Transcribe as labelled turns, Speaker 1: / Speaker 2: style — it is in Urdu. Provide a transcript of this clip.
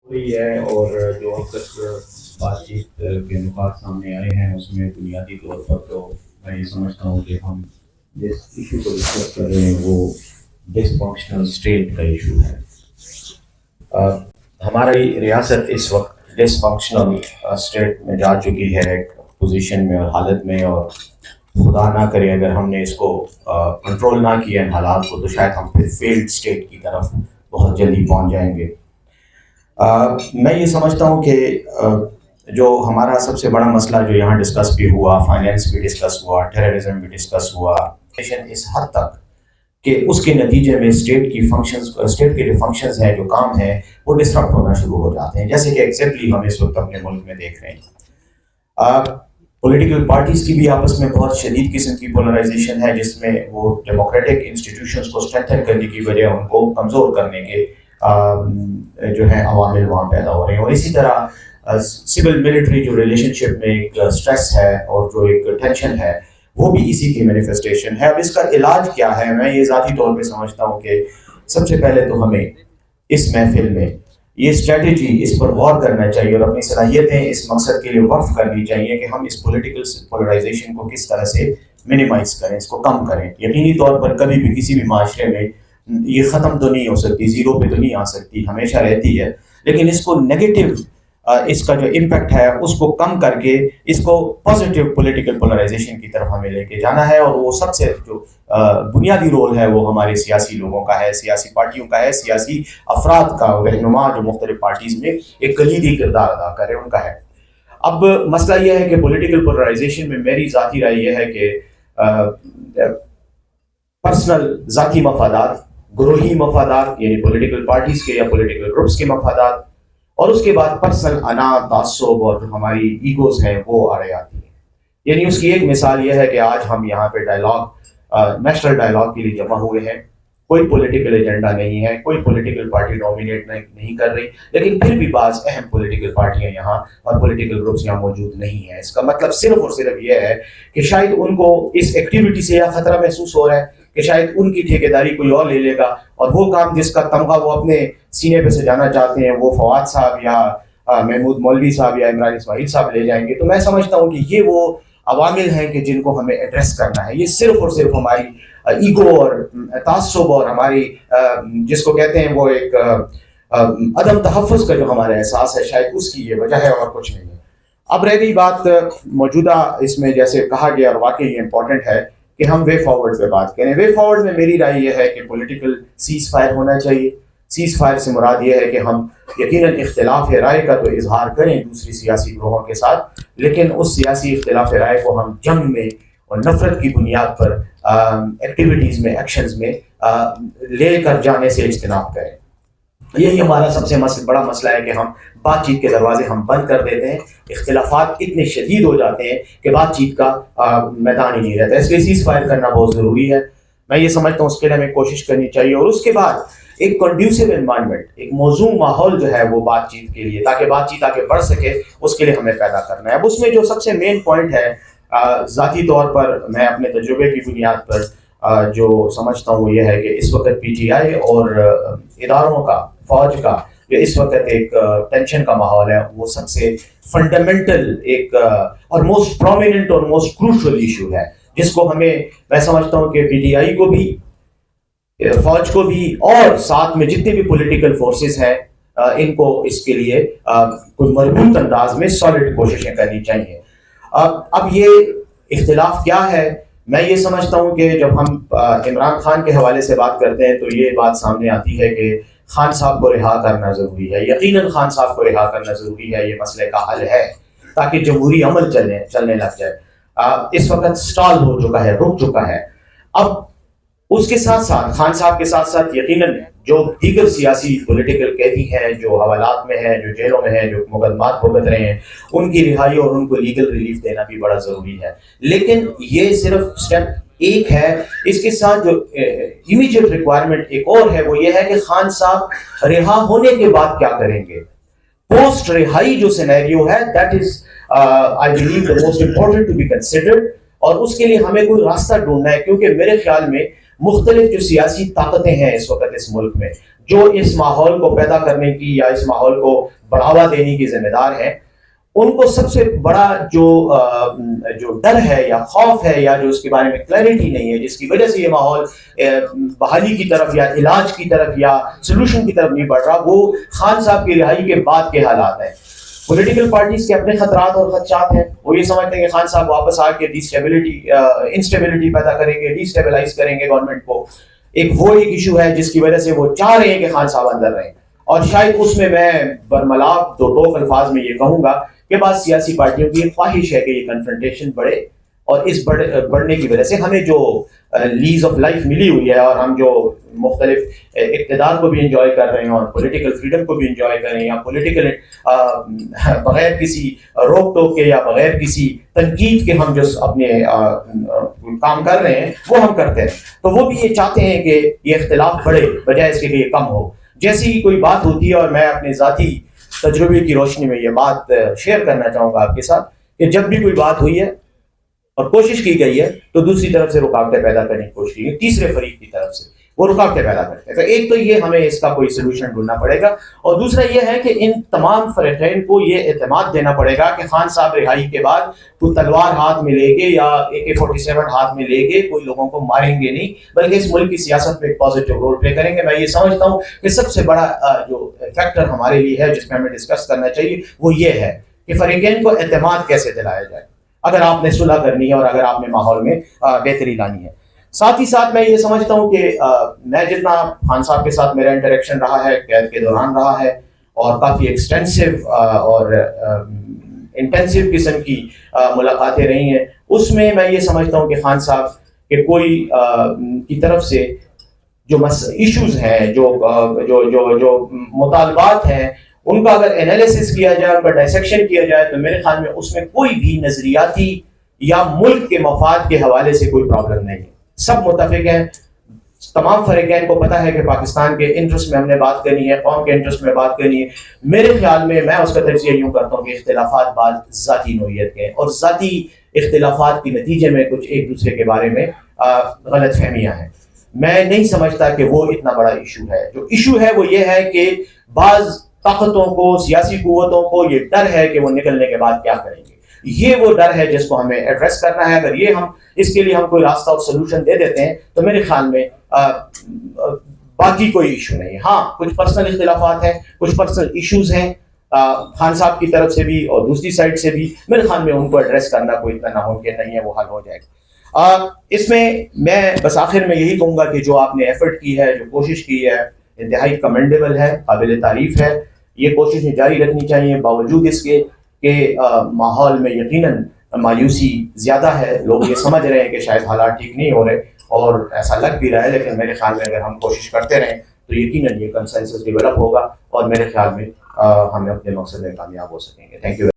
Speaker 1: ہوئی ہے اور جو اب تک بات چیت کے نکات سامنے آئے ہیں اس میں بنیادی طور پر تو میں یہ سمجھتا ہوں کہ ہم جس ایشو کو ڈسکس کر رہے ہیں وہ ڈس فنکشنل اسٹیٹ کا ایشو ہے۔ آ، ہماری ریاست اس وقت ڈس فنکشنل اسٹیٹ میں جا چکی ہے، ایک پوزیشن میں اور حالت میں، اور خدا نہ کرے اگر ہم نے اس کو کنٹرول نہ کیا ان حالات کو تو شاید ہم پھر فیلڈ اسٹیٹ کی طرف بہت جلدی پہنچ جائیں گے۔ میں یہ سمجھتا ہوں کہ جو ہمارا سب سے بڑا مسئلہ جو یہاں ڈسکس بھی ہوا، فائنینس بھی ڈسکس ہوا، ٹیررزم بھی ڈسکس ہوا، اس حد تک کہ اس کے نتیجے میں اسٹیٹ کے جو فنکشنز ہیں، جو کام ہیں، وہ ڈسٹرپٹ ہونا شروع ہو جاتے ہیں، جیسے کہ ایگزیکٹلی ہم اس وقت اپنے ملک میں دیکھ رہے ہیں۔ پولیٹیکل پارٹیز کی بھی آپس میں بہت شدید قسم کی پولرائزیشن ہے، جس میں وہ ڈیموکریٹک انسٹیٹیوشنز کو اسٹرینتھن کرنے کی بجائے ان کو کمزور کرنے کے جو ہے عوامل وہاں پیدا ہو رہے ہیں، اور اسی طرح سول ملٹری جو ریلیشن شپ میں ایک اسٹریس ہے اور جو ایک ٹینشن ہے وہ بھی اسی کی مینیفیسٹیشن ہے۔ اب اس کا علاج کیا ہے؟ میں یہ ذاتی طور پہ سمجھتا ہوں کہ سب سے پہلے تو ہمیں اس محفل میں یہ اسٹریٹجی اس پر غور کرنا چاہیے اور اپنی صلاحیتیں اس مقصد کے لیے وقف کرنی چاہیے کہ ہم اس پولیٹیکل پولرائزیشن کو کس طرح سے منیمائز کریں، اس کو کم کریں۔ یقینی طور پر کبھی بھی کسی بھی معاشرے میں یہ ختم تو نہیں ہو سکتی، زیرو پہ تو نہیں آ سکتی، ہمیشہ رہتی ہے، لیکن اس کو نیگیٹو اس کا جو امپیکٹ ہے اس کو کم کر کے اس کو پازیٹیو پولیٹیکل پولرائزیشن کی طرف ہمیں لے کے جانا ہے، اور وہ سب سے جو بنیادی رول ہے وہ ہمارے سیاسی لوگوں کا ہے، سیاسی پارٹیوں کا ہے، سیاسی افراد کا، رہنما جو مختلف پارٹیز میں ایک کلیدی کردار ادا کرے ان کا ہے۔ اب مسئلہ یہ ہے کہ پولیٹیکل پولرائزیشن میں میری ذاتی رائے یہ ہے کہ پرسنل ذاتی مفادات، گروہی مفادات یعنی پولیٹیکل پارٹیز کے یا پولیٹیکل گروپس کے مفادات، اور اس کے بعد پرسنل انا، تعصب اور جو ہماری ایگوز ہیں وہ آڑے آتی ہیں۔ یعنی اس کی ایک مثال یہ ہے کہ آج ہم یہاں پہ نیشنل ڈائلاگ کے لیے جمع ہوئے ہیں، کوئی پولیٹیکل ایجنڈا نہیں ہے، کوئی پولیٹیکل پارٹی ڈومینیٹ نہیں کر رہی، لیکن پھر بھی بعض اہم پولیٹیکل پارٹیاں یہاں اور پولیٹیکل گروپس یہاں موجود نہیں ہیں۔ اس کا مطلب صرف اور صرف یہ ہے کہ شاید ان کو اس ایکٹیویٹی سے یا خطرہ محسوس ہو رہا ہے کہ شاید ان کی ٹھیکیداری کوئی اور لے لے گا، اور وہ کام جس کا تمغہ وہ اپنے سینے پہ سجانا چاہتے ہیں وہ فواد صاحب یا محمود مولوی صاحب یا عمران اسماعیل صاحب لے جائیں گے۔ تو میں سمجھتا ہوں کہ یہ وہ عوامل ہیں کہ جن کو ہمیں ایڈریس کرنا ہے۔ یہ صرف اور صرف ہماری ایگو اور تعصب اور ہماری جس کو کہتے ہیں وہ ایک عدم تحفظ کا جو ہمارا احساس ہے، شاید اس کی یہ وجہ ہے اور کچھ نہیں ہے۔ اب رہ گئی بات موجودہ اس میں جیسے کہا گیا، اور واقعی یہ امپورٹنٹ ہے کہ ہم وے فارورڈ پہ بات کریں۔ وے فارورڈ میں میری رائے یہ ہے کہ پولیٹیکل سیز فائر ہونا چاہیے۔ سیز فائر سے مراد یہ ہے کہ ہم یقیناً اختلاف رائے کا تو اظہار کریں دوسری سیاسی گروہوں کے ساتھ، لیکن اس سیاسی اختلاف رائے کو ہم جنگ میں اور نفرت کی بنیاد پر ایکٹیویٹیز میں، ایکشنز میں لے کر جانے سے اجتناب کریں۔ یہی ہمارا سب سے بڑا مسئلہ ہے کہ ہم بات چیت کے دروازے ہم بند کر دیتے ہیں، اختلافات اتنے شدید ہو جاتے ہیں کہ بات چیت کا میدان ہی نہیں رہتا۔ اس لیے سیز فائر کرنا بہت ضروری ہے، میں یہ سمجھتا ہوں اس کے لیے ہمیں کوشش کرنی چاہیے، اور اس کے بعد ایک کنڈیوسو انوائرمنٹ، ایک موزوں ماحول جو ہے وہ بات چیت کے لیے، تاکہ بات چیت آگے بڑھ سکے، اس کے لیے ہمیں پیدا کرنا ہے۔ اب اس میں جو سب سے مین پوائنٹ ہے، ذاتی طور پر میں اپنے تجربے کی بنیاد پر جو سمجھتا ہوں وہ یہ ہے کہ اس وقت پی ٹی آئی اور اداروں کا، فوج کا جو اس وقت ایک ٹینشن کا ماحول ہے، وہ سب سے فنڈامنٹل ایک اور موسٹ پرومیننٹ اور موسٹ کروشل ایشو ہے، جس کو ہمیں، میں سمجھتا ہوں کہ پی ٹی آئی کو بھی، فوج کو بھی، اور ساتھ میں جتنے بھی پولیٹیکل فورسز ہیں ان کو اس کے لیے کوئی مربوط انداز میں سالڈ کوششیں کرنی چاہیے۔ اب یہ اختلاف کیا ہے؟ میں یہ سمجھتا ہوں کہ جب ہم عمران خان کے حوالے سے بات کرتے ہیں تو یہ بات سامنے آتی ہے کہ خان صاحب کو رہا کرنا ضروری ہے۔ یقیناً خان صاحب کو رہا کرنا ضروری ہے، یہ مسئلے کا حل ہے تاکہ جمہوری عمل چلنے لگ جائے۔ اس وقت سٹال ہو چکا ہے، رک چکا ہے۔ اب اس کے ساتھ ساتھ، خان صاحب کے ساتھ ساتھ یقیناً جو دیگر سیاسی پولیٹیکل قیدی ہیں جو حوالات میں ہیں، جو جیلوں میں ہیں، جو مقدمات بھگت رہے ہیں، ان کی رہائی اور ان کو لیگل ریلیف دینا بھی بڑا ضروری ہے۔ لیکن یہ صرف سٹیپ ایک ہے، اس کے ساتھ جو امیجیٹ ریکوائرمنٹ ایک اور ہے، وہ یہ ہے کہ خان صاحب رہا ہونے کے بعد کیا کریں گے۔ پوسٹ رہائی جو سینیریو ہے، that is I believe the most important to be considered, اور اس کے لیے ہمیں کوئی راستہ ڈھونڈنا ہے، کیونکہ میرے خیال میں مختلف جو سیاسی طاقتیں ہیں اس وقت اس ملک میں، جو اس ماحول کو پیدا کرنے کی یا اس ماحول کو بڑھاوا دینے کی ذمہ دار ہیں، ان کو سب سے بڑا جو ڈر ہے یا خوف ہے یا جو اس کے بارے میں کلیئرٹی نہیں ہے، جس کی وجہ سے یہ ماحول بحالی کی طرف یا علاج کی طرف یا سلوشن کی طرف نہیں بڑھ رہا، وہ خان صاحب کی رہائی کے بعد کے حالات ہیں۔ پولیٹیکل پارٹیز کے اپنے خطرات اور خدشات ہیں، وہ یہ سمجھتے ہیں کہ خان صاحب واپس آ کے انسٹیبلٹی پیدا کریں گے، ڈی اسٹیبلائز کریں گے گورنمنٹ کو۔ وہ ایک ایشو ہے جس کی وجہ سے وہ چاہ رہے ہیں کہ خان صاحب اندر رہیں، اور شاید اس میں برملا دو الفاظ میں یہ کہوں گا کہ بعض سیاسی پارٹیوں کی خواہش ہے کہ یہ کنفرنٹیشن بڑھے، اور اس بڑھنے کی وجہ سے ہمیں جو لیز آف لائف ملی ہوئی ہے اور ہم جو مختلف اقتدار کو بھی انجوائے کر رہے ہیں اور پولیٹیکل فریڈم کو بھی انجوائے کر رہے ہیں، یا پولیٹیکل بغیر کسی روک ٹوک کے یا بغیر کسی تنقید کے ہم جو اپنے کام کر رہے ہیں وہ ہم کرتے ہیں، تو وہ بھی یہ چاہتے ہیں کہ یہ اختلاف بڑھے بجائے اس کے کہ یہ کم ہو۔ جیسی ہی کوئی بات ہوتی ہے، اور میں اپنے ذاتی تجربے کی روشنی میں یہ بات شیئر کرنا چاہوں گا آپ کے ساتھ، کہ جب بھی کوئی بات ہوئی ہے اور کوشش کی گئی ہے تو دوسری طرف سے رکاوٹیں پیدا کرنے کی کوشش کی گئی، تیسرے فریق کی طرف سے وہ رکاوٹیں پیدا کرتے ہیں۔ تو ایک تو یہ ہمیں اس کا کوئی سلوشن ڈھونڈنا پڑے گا، اور دوسرا یہ ہے کہ ان تمام فریقین کو یہ اعتماد دینا پڑے گا کہ خان صاحب رہائی کے بعد کوئی تلوار ہاتھ میں لے کے یا AK-47 ہاتھ میں لے کے کوئی لوگوں کو ماریں گے نہیں، بلکہ اس ملک کی سیاست میں ایک پازیٹیو رول پلے کریں گے۔ میں یہ سمجھتا ہوں کہ سب سے بڑا جو فیکٹر ہمارے لیے ہے جس میں ہمیں ڈسکس کرنا چاہیے وہ یہ ہے کہ فریقین کو اعتماد کیسے دلایا جائے اگر آپ نے صلح کرنی ہے اور اگر آپ نے ماحول میں بہتری لانی ہے۔ ساتھ ہی ساتھ میں یہ سمجھتا ہوں کہ میں جتنا خان صاحب کے ساتھ میرا انٹریکشن رہا ہے قید کے دوران رہا ہے، اور کافی ایکسٹینسو اور انٹینسو قسم کی ملاقاتیں رہی ہیں، اس میں یہ سمجھتا ہوں کہ خان صاحب کے کوئی کی طرف سے جو ایشوز ہیں، جو مطالبات ہیں، ان کا اگر انالیسس کیا جائے، ان کا ڈائسیکشن کیا جائے، تو میرے خیال میں اس میں کوئی بھی نظریاتی یا ملک کے مفاد کے حوالے سے کوئی پرابلم نہیں ہے۔ سب متفق ہیں، تمام فریقین کو پتہ ہے کہ پاکستان کے انٹرسٹ میں ہم نے بات کرنی ہے، قوم کے انٹرسٹ میں بات کرنی ہے۔ میرے خیال میں اس کا تجزیہ یوں کرتا ہوں کہ اختلافات بعض ذاتی نوعیت کے ہیں، اور ذاتی اختلافات کے نتیجے میں کچھ ایک دوسرے کے بارے میں غلط فہمیاں ہیں۔ میں نہیں سمجھتا کہ وہ اتنا بڑا ایشو ہے۔ جو ایشو ہے وہ یہ ہے کہ بعض طاقتوں کو، سیاسی قوتوں کو یہ ڈر ہے کہ وہ نکلنے کے بعد کیا کریں گے۔ یہ وہ ڈر ہے جس کو ہمیں ایڈریس کرنا ہے۔ اگر یہ ہم اس کے لیے ہم کوئی راستہ اور سلوشن دے دیتے ہیں تو میرے خیال میں باقی کوئی ایشو نہیں ہے۔ ہاں، کچھ پرسنل اختلافات ہیں، کچھ پرسنل ایشوز ہیں خان صاحب کی طرف سے بھی اور دوسری سائڈ سے بھی، میرے خیال میں ان کو ایڈریس کرنا کوئی اتنا ناممکن نہیں ہے، وہ حل ہو جائے گا۔ اس میں بس آخر میں یہی کہوں گا کہ جو آپ نے ایفرٹ کی ہے، جو کوشش کی ہے، انتہائی کمنڈیبل ہے، قابل تعریف ہے۔ یہ کوششیں جاری رکھنی چاہیے، باوجود اس کے کہ ماحول میں یقیناً مایوسی زیادہ ہے۔ لوگ یہ سمجھ رہے ہیں کہ شاید حالات ٹھیک نہیں ہو رہے، اور ایسا لگ بھی رہا ہے، لیکن میرے خیال میں اگر ہم کوشش کرتے رہیں تو یقیناً یہ کنسنسس ڈیولپ ہوگا، اور میرے خیال میں ہم اپنے مقصد میں کامیاب ہو سکیں گے۔ Thank you.